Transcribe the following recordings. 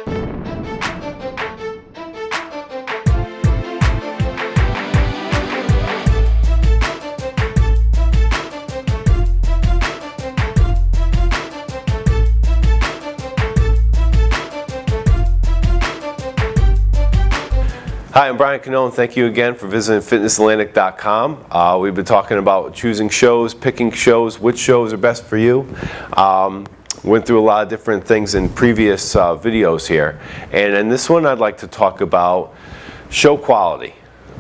Hi, I'm Brian Cannone. Thank you again for visiting fitnessatlantic.com. We've been talking about choosing shows, picking shows, which shows are best for you. Went through a lot of different things in previous videos here. And in this one, I'd like to talk about show quality.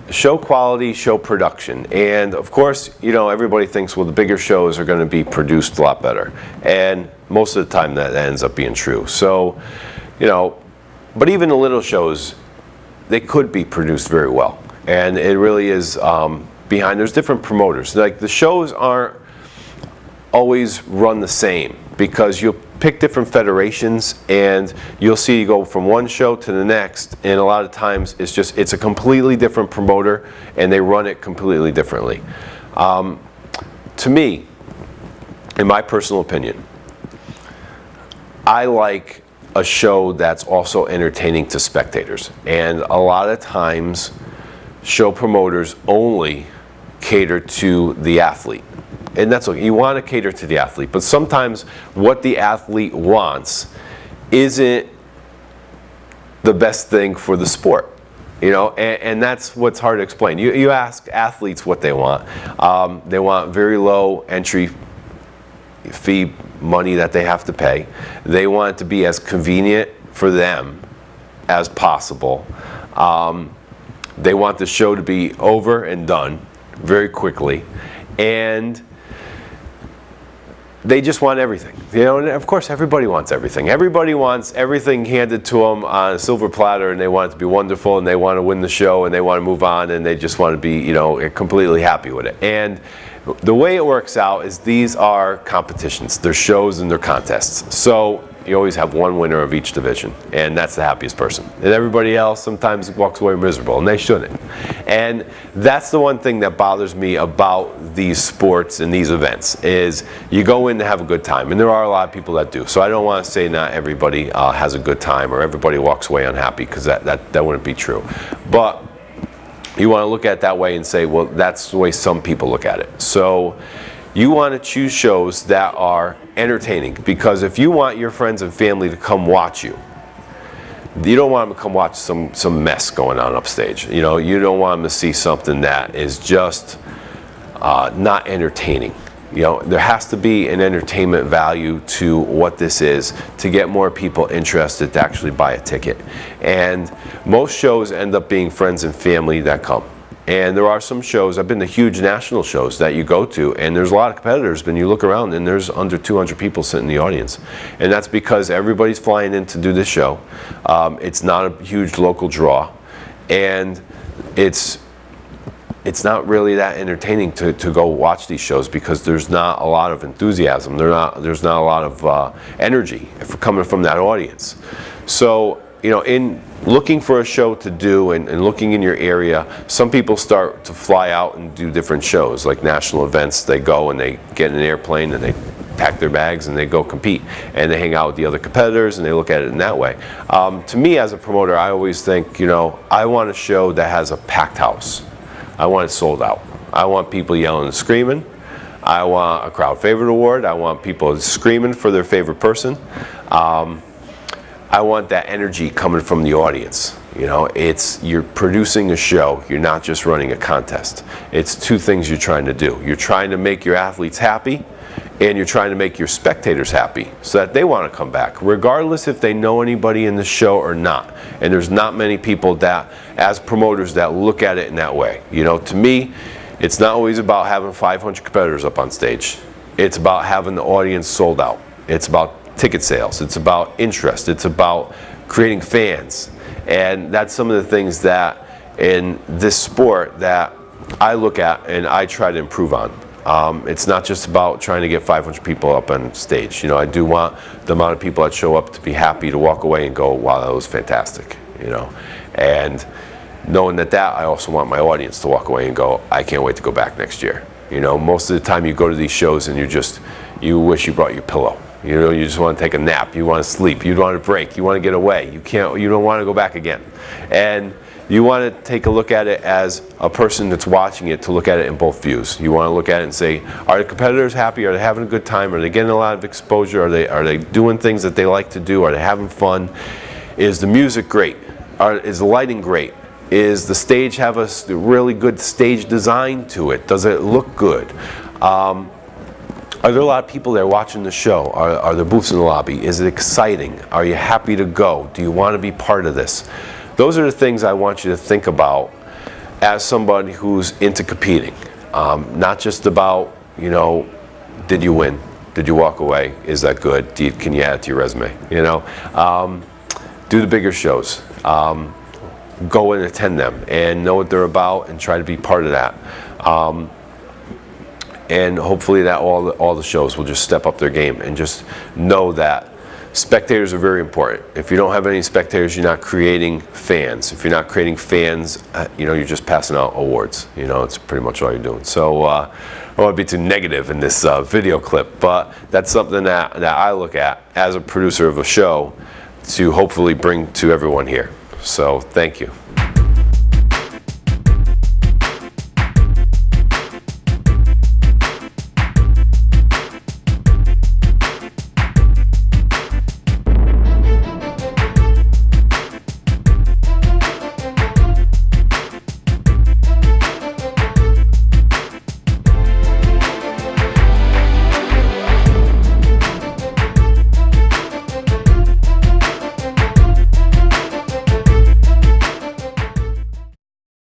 Show quality, show production. And of course, you know, everybody thinks, well, the bigger shows are going to be produced a lot better. And most of the time that ends up being true. So, you know, but even the little shows, they could be produced very well, and it really is there's different promoters. Like, the shows aren't always run the same, because you'll pick different federations and you'll see you go from one show to the next, and a lot of times it's a completely different promoter and they run it completely differently. To me, in my personal opinion, I like a show that's also entertaining to spectators. And a lot of times, show promoters only cater to the athlete. And that's okay. You want to cater to the athlete, but sometimes what the athlete wants isn't the best thing for the sport. You know, and that's what's hard to explain. You ask athletes what they want. They want very low entry fee money that they have to pay. They want it to be as convenient for them as possible. They want the show to be over and done very quickly, and they just want everything. You know, and of course everybody wants everything. Everybody wants everything handed to them on a silver platter, and they want it to be wonderful, and they want to win the show, and they want to move on, and they just want to be, you know, completely happy with it. And the way it works out is these are competitions. They're shows and they're contests. So you always have one winner of each division, and that's the happiest person. And everybody else sometimes walks away miserable, and they shouldn't. And that's the one thing that bothers me about these sports and these events, is you go in to have a good time, and there are a lot of people that do. So I don't want to say not everybody has a good time or everybody walks away unhappy, because that wouldn't be true. But you want to look at it that way and say, well, that's the way some people look at it. So you want to choose shows that are entertaining, because if you want your friends and family to come watch you, you don't want them to come watch some mess going on upstage. You know, you don't want them to see something that is just not entertaining. You know, there has to be an entertainment value to what this is to get more people interested to actually buy a ticket. And most shows end up being friends and family that come. And there are some shows, I've been to huge national shows that you go to, and there's a lot of competitors, but you look around and there's under 200 people sitting in the audience. And that's because everybody's flying in to do this show. It's not a huge local draw, and it's not really that entertaining to go watch these shows, because there's not a lot of enthusiasm. There's not a lot of energy coming from that audience. So, you know, in looking for a show to do and looking in your area, some people start to fly out and do different shows, like national events. They go and they get in an airplane and they pack their bags and they go compete, and they hang out with the other competitors and they look at it in that way. To me, as a promoter, I always think, you know, I want a show that has a packed house. I want it sold out. I want people yelling and screaming. I want a crowd favorite award. I want people screaming for their favorite person. I want that energy coming from the audience. You know, you're producing a show. You're not just running a contest. It's two things you're trying to do. You're trying to make your athletes happy, and you're trying to make your spectators happy so that they want to come back, regardless if they know anybody in the show or not. And there's not many people that, as promoters, that look at it in that way. You know, to me, it's not always about having 500 competitors up on stage. It's about having the audience sold out. It's about ticket sales. It's about interest. It's about creating fans. And that's some of the things that in this sport that I look at and I try to improve on. It's not just about trying to get 500 people up on stage. You know, I do want the amount of people that show up to be happy to walk away and go, wow, that was fantastic. You know, and knowing that I also want my audience to walk away and go, I can't wait to go back next year. You know, most of the time you go to these shows and you wish you brought your pillow. You know, you just want to take a nap. You want to sleep. You want to break. You want to get away. You don't want to go back again. And you want to take a look at it as a person that's watching it, to look at it in both views. You want to look at it and say, are the competitors happy? Are they having a good time? Are they getting a lot of exposure? Are they doing things that they like to do? Are they having fun? Is the music great? Is the lighting great? Is the stage have a really good stage design to it? Does it look good? Are there a lot of people there watching the show? Are there booths in the lobby? Is it exciting? Are you happy to go? Do you want to be part of this? Those are the things I want you to think about as somebody who's into competing. Not just about, you know, did you win? Did you walk away? Is that good? Can you add it to your resume? You know, do the bigger shows. Go and attend them and know what they're about and try to be part of that. And hopefully that all the shows will just step up their game and just know that spectators are very important. If you don't have any spectators, you're not creating fans. If you're not creating fans, you know, you're just passing out awards. You know, it's pretty much all you're doing. So I don't want to be too negative in this video clip, but that's something that I look at as a producer of a show to hopefully bring to everyone here. So thank you.